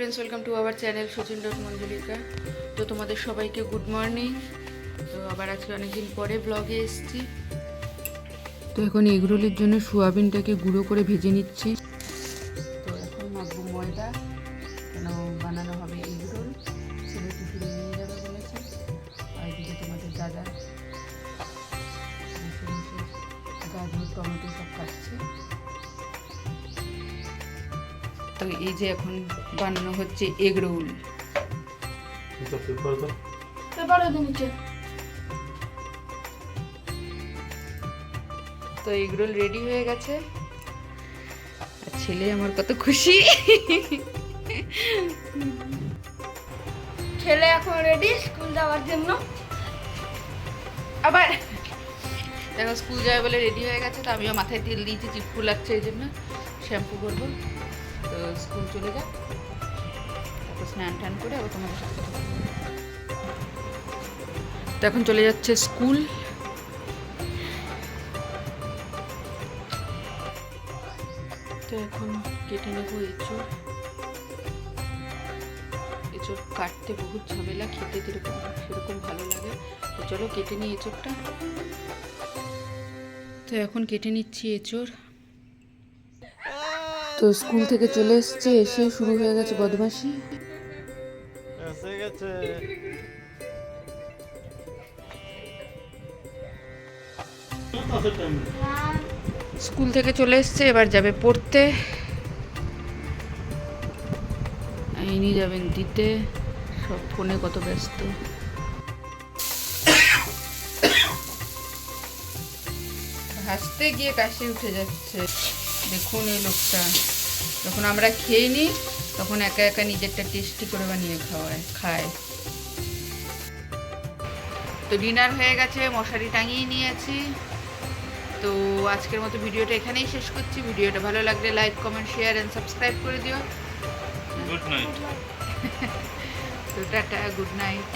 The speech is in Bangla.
Friends, welcome to our channel Sachin Manjulika. তো তোমাদের সবাইকে গুড মর্নিং। তো আবার আজকে অনেকদিন পরে ব্লগে এসেছি। তো এখন এগরোলের জন্য সোয়াবিনটাকে গুঁড়ো করে ভেজে নিচ্ছি। তো এখন মাখবো ময়দা, কেন বানানো হবে এগরোল। ছেলে টিফিনে নিয়ে যাবে বলেছে। আর এদিকে তোমাদের দাদা গাজর টমেটো সব কাটছে। তো এই যে এখন বানানো হচ্ছে এগ রোল। তো এগ রোল রেডি হয়ে গেছে, আর ছেলে আমার কত খুশি। ছেলে এখন রেডি স্কুল যাওয়ার জন্য। আবার দেখো স্কুল যাবে বলে রেডি হয়ে গেছে। তো আমিও মাথায় তেল দিয়েছি, চিপকু লাগছে এই জন্য শ্যাম্পু করবো। তো স্কুল চলে যাক, তারপর স্নান টান করে আবার তোমাদের সাথে কথা বলবো। তো এখন চলে যাচ্ছে স্কুল। তো এখন কেটে নেবো এঁচড়। এঁচড় কাটতে বহুত ঝামেলা, খেতে সেরকম ভালো লাগে। তো চলো কেটে নিই এঁচড়টা। তো এখন কেটে নিচ্ছি এঁচড়। তো স্কুল থেকে চলে এসছে, এসে শুরু হয়ে গেছে বদমাশি। স্কুল থেকে চলে এসছে, এবার যাবে পড়তে। ইনি যাবেন দিতে, সব ফোনে কত ব্যস্ত। হাসতে গিয়ে কাশি উঠে যাচ্ছে। দেখুন এই লোকটা, যখন আমরা খেয়ে নিই তখন একা একা নিজেরটা টেস্টি করে বানিয়ে খায়। তো ডিনার হয়ে গেছে, মশারি টাঙিয়ে নিয়েছি। তো আজকের মতো ভিডিওটা এখানেই শেষ করছি। ভিডিওটা ভালো লাগলে like, comment, share and subscribe করে দিও। Good night. তো টাটা, গুড নাইট।